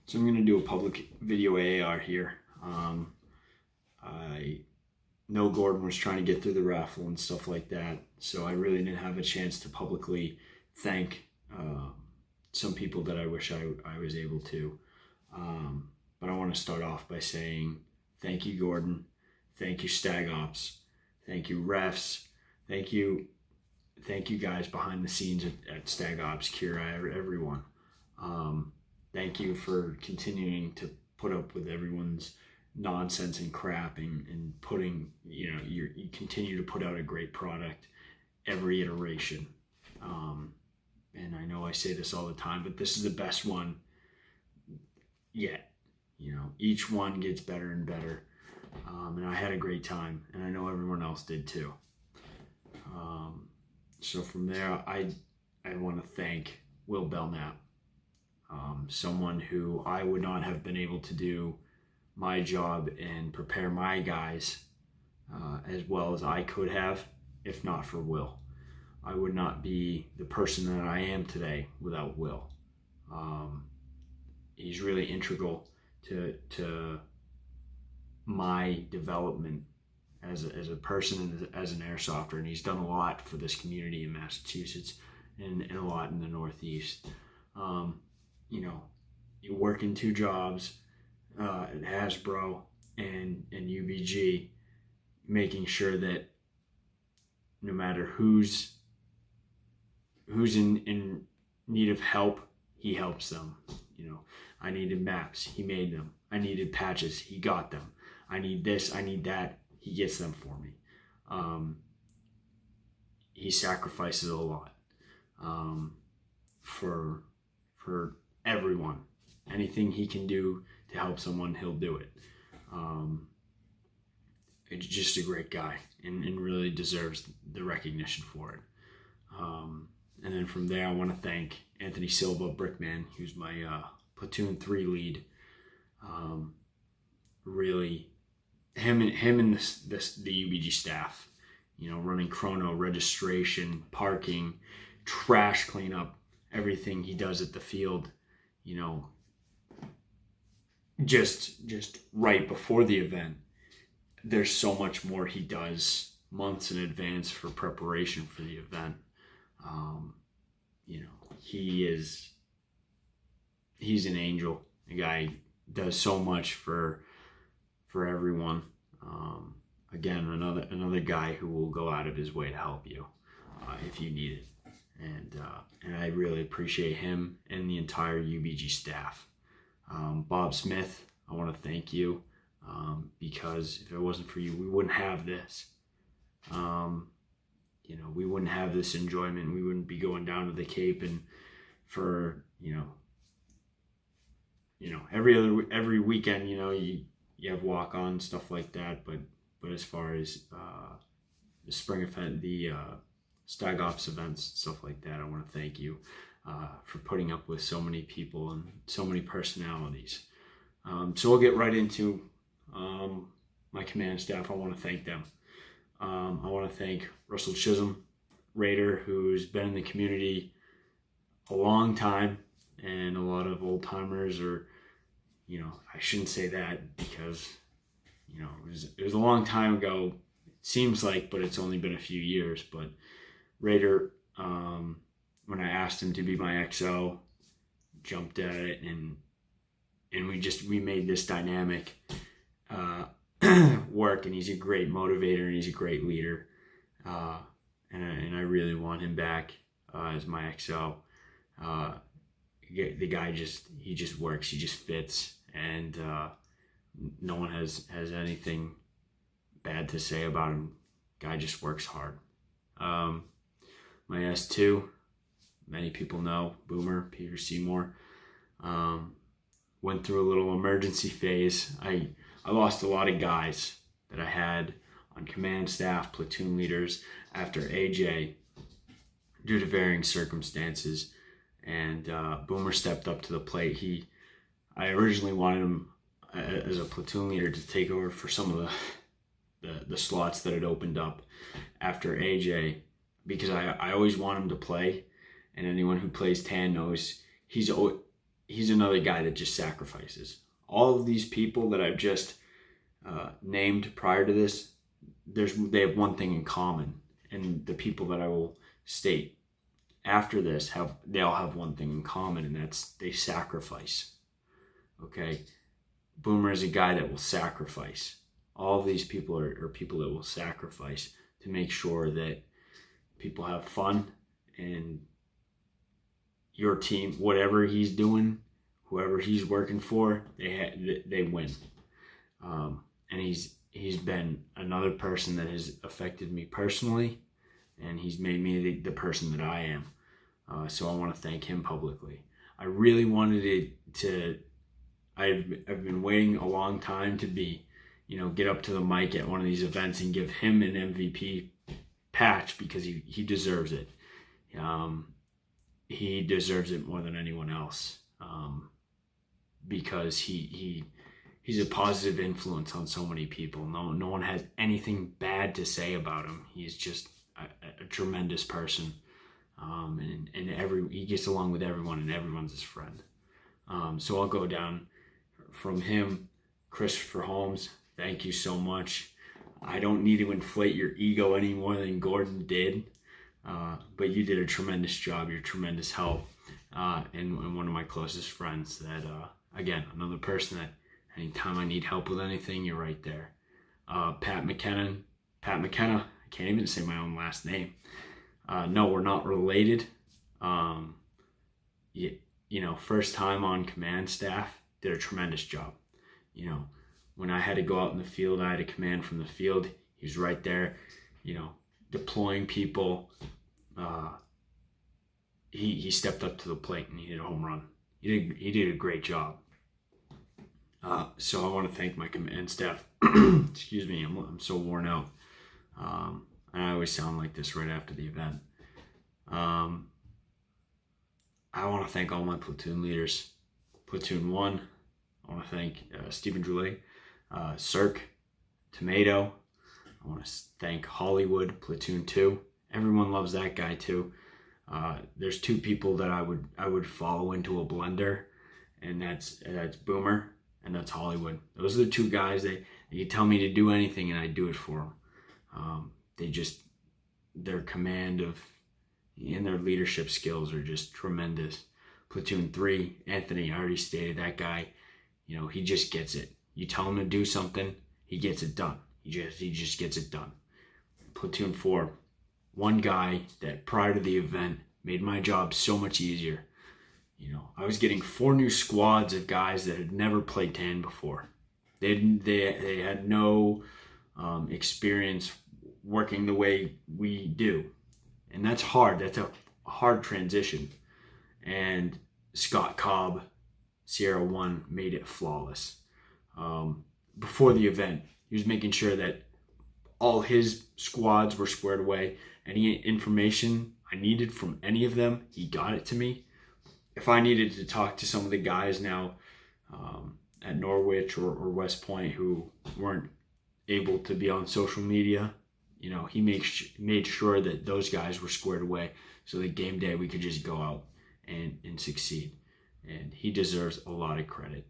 So I'm going to do a public video AAR here. I know Gordon was trying to get through the raffle and stuff like that, so I really didn't have a chance to publicly thank some people that I wish I was able to. But I want to start off by saying thank you, Gordon. Thank you, Stag Ops. Thank you, refs. Thank you guys behind the scenes at Stag Ops, Kira, everyone. Thank you for continuing to put up with everyone's nonsense and crap and putting, you continue to put out a great product every iteration. And I know I say this all the time, but this is the best one yet. Each one gets better and better. And I had a great time, and I know everyone else did too. So from there, I want to thank Will Belknap, someone who I would not have been able to do my job and prepare my guys as well as I could have if not for Will. I would not be the person that I am today without Will. He's really integral to my development as a person and as an airsofter, and he's done a lot for this community in Massachusetts and a lot in the Northeast. You work in two jobs at Hasbro and UBG, making sure that no matter who's in need of help, he helps them. I needed maps, he made them. I needed patches, he got them. I need this, I need that, he gets them for me. He sacrifices a lot for everyone. Anything he can do to help someone, he'll do it. It's just a great guy and really deserves the recognition for it. And then from there, I want to thank Anthony Silva, Brickman, who's my Platoon 3 lead. Really, him and the UBG staff, running chrono, registration, parking, trash cleanup, everything he does at the field, just right before the event. There's so much more he does months in advance for preparation for the event. He's an angel. The guy does so much for everyone. Again, another guy who will go out of his way to help you if you need it. And I really appreciate him and the entire UBG staff. Bob Smith, I want to thank you because if it wasn't for you, we wouldn't have this. We wouldn't have this enjoyment. We wouldn't be going down to the Cape and for every weekend, you have walk-on stuff like that. But as far as the spring event, the Stag Ops events, stuff like that, I want to thank you for putting up with so many people and so many personalities. So we'll get right into my command staff. I want to thank them. I want to thank Russell Chisholm, Raider, who's been in the community a long time, and a lot of old timers are, I shouldn't say that because, it was a long time ago, it seems like, but it's only been a few years. But Raider, when I asked him to be my XO, jumped at it, and we made this dynamic work, and he's a great motivator and he's a great leader, and I really want him back as my XO. The guy just works, he just fits, and no one has anything bad to say about him. Guy just works hard. My S2, many people know, Boomer, Peter Seymour, went through a little emergency phase. I lost a lot of guys that I had on command staff, platoon leaders, after AJ, due to varying circumstances, and Boomer stepped up to the plate. I originally wanted him as a platoon leader to take over for some of the slots that had opened up after AJ, because I always want him to play, and anyone who plays tan knows he's he's another guy that just sacrifices. All of these people that I've just named prior to this, they have one thing in common, and the people that I will state after this they all have one thing in common, and that's they sacrifice. Okay, Boomer is a guy that will sacrifice. All of these people are people that will sacrifice to make sure that people have fun, and your team, whatever he's doing, whoever he's working for, they win. And he's been another person that has affected me personally, and he's made me the person that I am. So I want to thank him publicly. I really wanted I've been waiting a long time to get up to the mic at one of these events and give him an MVP patch, because he deserves it. He deserves it more than anyone else, because he's a positive influence on so many people. No one has anything bad to say about him. He's just a tremendous person, and he gets along with everyone, and everyone's his friend. So I'll go down from him. Christopher Holmes, thank you so much. I don't need to inflate your ego any more than Gordon did, but you did a tremendous job. You're tremendous help, and one of my closest friends. That again, another person that anytime I need help with anything, you're right there. Pat McKenna. I can't even say my own last name. No, we're not related. First time on command staff, did a tremendous job. When I had to go out in the field, I had a command from the field. He was right there, deploying people. He stepped up to the plate and he hit a home run. He did a great job. So I want to thank my command staff. Excuse me, I'm so worn out. And I always sound like this right after the event. I want to thank all my platoon leaders. Platoon 1, I want to thank Stephen Droulet, Cirque, Tomato. I want to thank Hollywood, Platoon 2. Everyone loves that guy too. There's two people that I would follow into a blender, and that's Boomer and that's Hollywood. Those are the two guys that you tell me to do anything and I do it for them. Their command and their leadership skills are just tremendous. Platoon 3, Anthony, I already stated that guy. He just gets it. You tell him to do something, he gets it done. He just gets it done. Platoon 4, one guy that prior to the event made my job so much easier. I was getting 4 new squads of guys that had never played TAN before. They had no experience working the way we do, and that's hard. That's a hard transition. And Scott Cobb, Sierra 1, made it flawless. Before the event, he was making sure that all his squads were squared away. Any information I needed from any of them, he got it to me. If I needed to talk to some of the guys now at Norwich or West Point who weren't able to be on social media, he made sure that those guys were squared away so that game day we could just go out and succeed. And he deserves a lot of credit.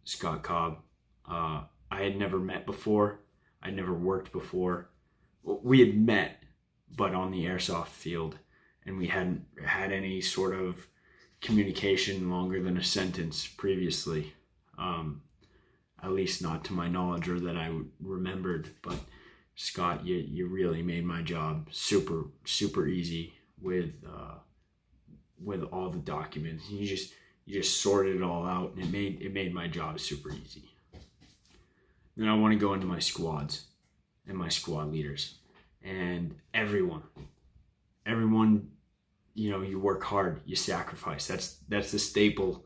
Scott Cobb, I had never met before. I'd never worked before. We had met, but on the airsoft field, and we hadn't had any sort of communication longer than a sentence previously. At least not to my knowledge or that I remembered. But Scott, you really made my job super, super easy with all the documents. You just sorted it all out, and it made my job super easy. Then I want to go into my squads and my squad leaders and everyone. You work hard, you sacrifice. That's the staple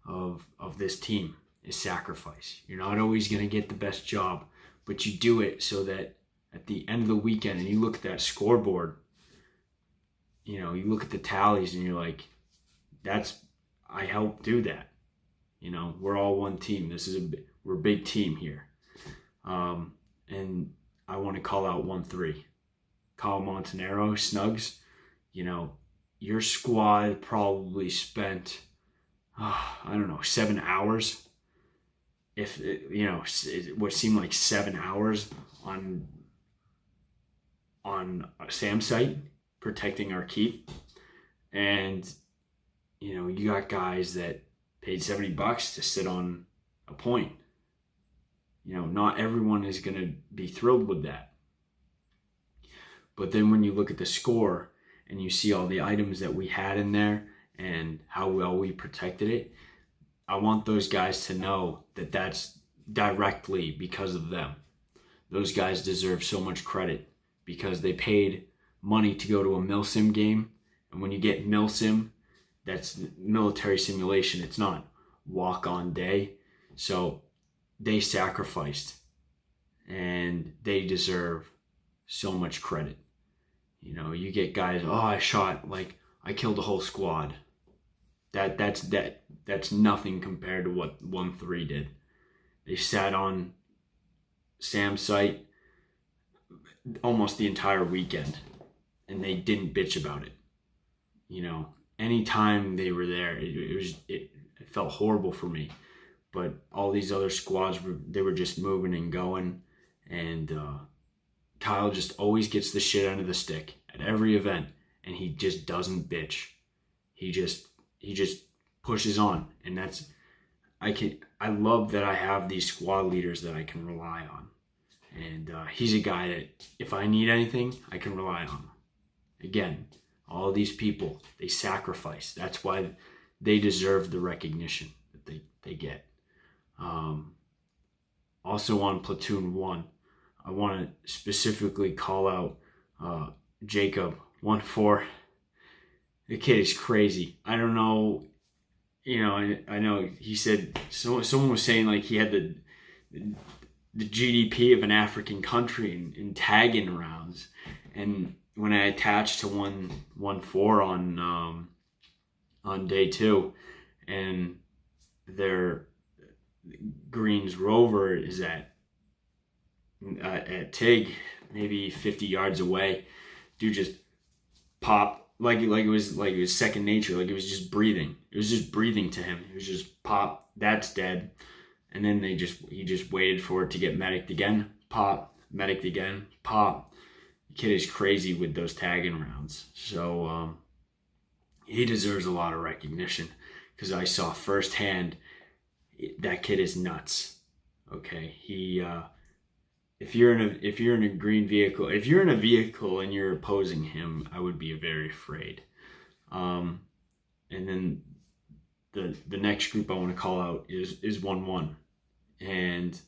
of this team, is sacrifice. You're not always going to get the best job, but you do it so that at the end of the weekend, and you look at that scoreboard, you look at the tallies and you're like, I helped do that. We're all one team. We're a big team here. And I want to call out 1-3. Kyle Montanaro, Snugs, your squad probably spent I don't know, 7 hours. If it would seem like 7 hours on Sam's site protecting our keep, and you got guys that paid $70 to sit on a point. Not everyone is going to be thrilled with that. But then when you look at the score and you see all the items that we had in there and how well we protected it, I want those guys to know that that's directly because of them. Those guys deserve so much credit because they paid money to go to a milsim game. And when you get milsim, that's military simulation. It's not walk-on day. So they sacrificed, and they deserve so much credit. You get guys, I killed a whole squad. That's nothing compared to what 1-3 did. They sat on Sam's site almost the entire weekend, and they didn't bitch about it. Anytime they were there, it felt horrible for me. But all these other squads they were just moving and going, and Kyle just always gets the shit out of the stick at every event, and he just doesn't bitch. He just pushes on, and I love that I have these squad leaders that I can rely on. And he's a guy that if I need anything, I can rely on. Again, all these people, they sacrifice. That's why they deserve the recognition that they get. Also on Platoon 1, I want to specifically call out Jacob 1-4. The kid is crazy. I don't know. I know he said, someone was saying like he had the GDP of an African country in tagging rounds. And when I attached to 1-4 on day 2, and their Green's Rover is at TIG, maybe 50 yards away, dude just pop like it was second nature, like it was just breathing. It was just breathing to him. It was just pop, that's dead. And then he just waited for it to get mediced again, pop, mediced again, pop. The kid is crazy with those tagging rounds. So he deserves a lot of recognition because I saw firsthand that kid is nuts. Okay, he if you're in a green vehicle, if you're in a vehicle and you're opposing him, I would be very afraid. And then the next group I want to call out is 1-1, and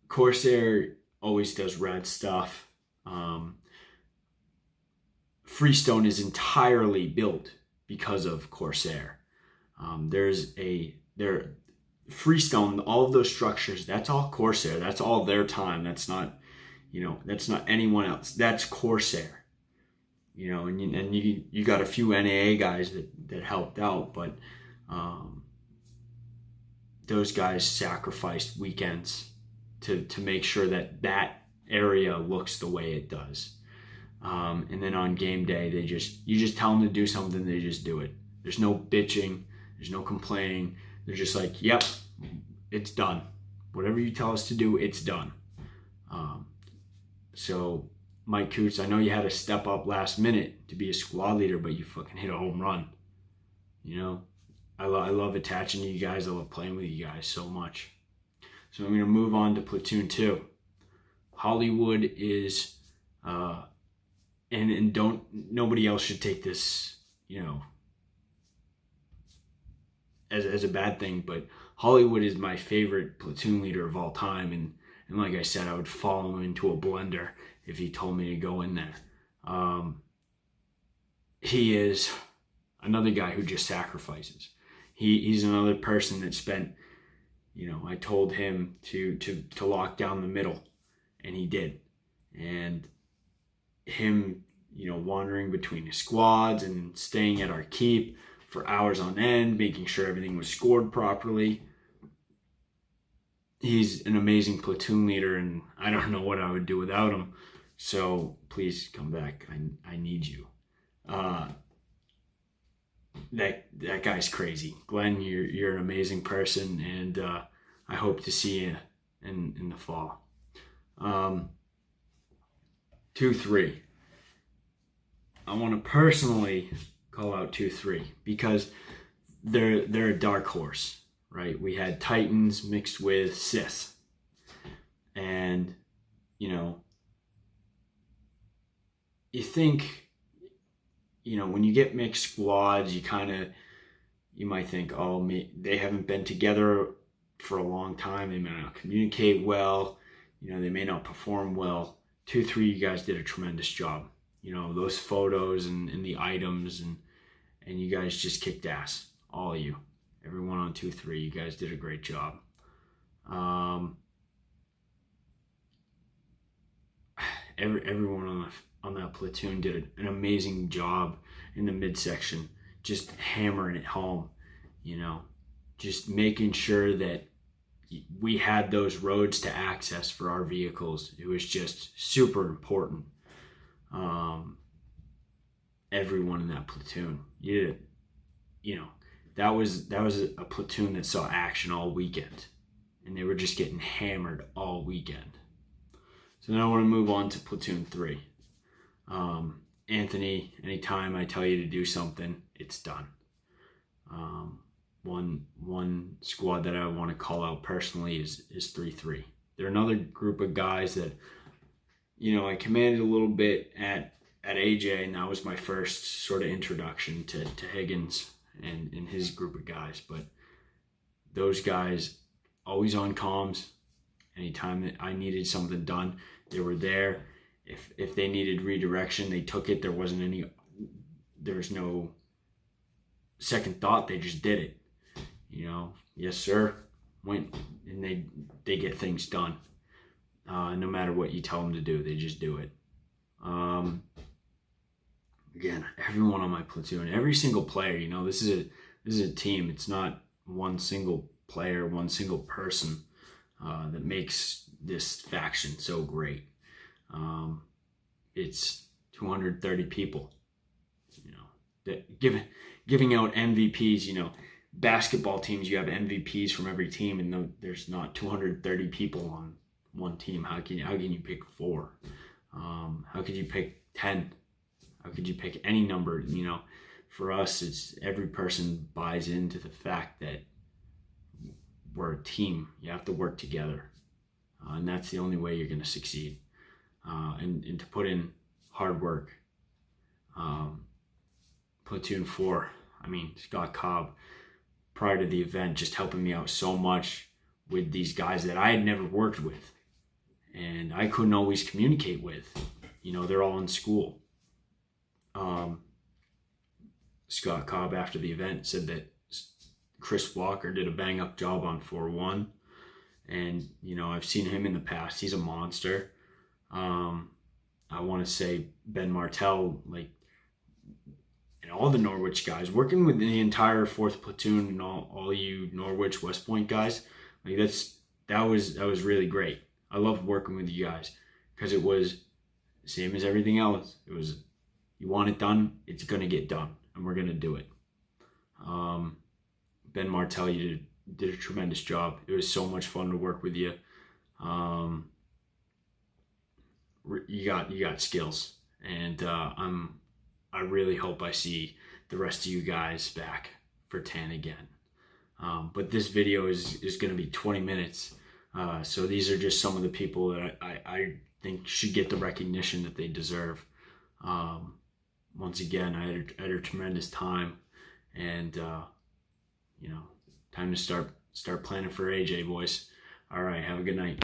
Corsair always does rad stuff. Freestone is entirely built because of Corsair. Freestone, all of those structures, that's all Corsair. That's all their time. That's not anyone else. That's Corsair. And you got a few NAA guys that helped out, but those guys sacrificed weekends to make sure that area looks the way it does. And then on game day, you just tell them to do something, they just do it. There's no bitching, there's no complaining. They're just like, yep, it's done. Whatever you tell us to do, it's done. So Mike Coots, I know you had to step up last minute to be a squad leader, but you fucking hit a home run. I love attaching to you guys. I love playing with you guys so much. So I'm going to move on to Platoon 2. Hollywood is, and nobody else should take this, as a bad thing, but Hollywood is my favorite platoon leader of all time, and like I said, I would follow him into a blender if he told me to go in there. He is another guy who just sacrifices. He's another person that spent, I told him to lock down the middle, and he did. And him, wandering between his squads and staying at our keep for hours on end, making sure everything was scored properly. He's an amazing platoon leader, and I don't know what I would do without him. So please come back. I need you. that guy's crazy. Glenn, you're an amazing person, and I hope to see you in the fall. 2-3. I want to personally call out 2-3 because they're a dark horse, right? We had Titans mixed with Sis, and you think, when you get mixed squads, you might think, oh, they haven't been together for a long time. They may not communicate well. They may not perform well. 2-3, you guys did a tremendous job. Those photos and the items and you guys just kicked ass. All of you. Everyone on 2-3, you guys did a great job. Everyone on that platoon did an amazing job in the midsection, just hammering it home, just making sure that we had those roads to access for our vehicles. It was just super important. Everyone in that platoon, that was a platoon that saw action all weekend, and they were just getting hammered all weekend. So now I want to move on to platoon 3. Anthony, anytime I tell you to do something, it's done. One squad that I want to call out personally is 3-3. They're another group of guys that, I commanded a little bit at AJ, and that was my first sort of introduction to Higgins and his group of guys. But those guys, always on comms. Anytime that I needed something done, they were there. If they needed redirection, they took it. There was no second thought. They just did it. Yes sir, went, and they get things done. No matter what you tell them to do, they just do it. Again, everyone on my platoon, every single player, this is a team. It's not one single player, one single person that makes this faction so great. It's 230 people, that giving out MVPs. Basketball teams, you have MVPs from every team, and there's not 230 people on one team. How can you pick 4? How could you pick 10? How could you pick any number? For us, it's every person buys into the fact that we're a team. You have to work together, and that's the only way you're going to succeed. And to put in hard work. Platoon 4, Scott Cobb, prior to the event, just helping me out so much with these guys that I had never worked with and I couldn't always communicate with. They're all in school. Scott Cobb, after the event, said that Chris Walker did a bang-up job on 4-1. And, I've seen him in the past. He's a monster. I want to say Ben Martell, and all the Norwich guys, working with the entire 4th platoon and all you Norwich West Point guys, that was really great. I loved working with you guys because it was the same as everything else. It was, you want it done, it's going to get done, and we're going to do it. Ben Martell, you did a tremendous job. It was so much fun to work with you. You got skills, and I really hope I see the rest of you guys back for 10 again. But this video is going to be 20 minutes. So these are just some of the people that I think should get the recognition that they deserve. Once again, I had a tremendous time, and time to start planning for AJ, boys. All right, have a good night.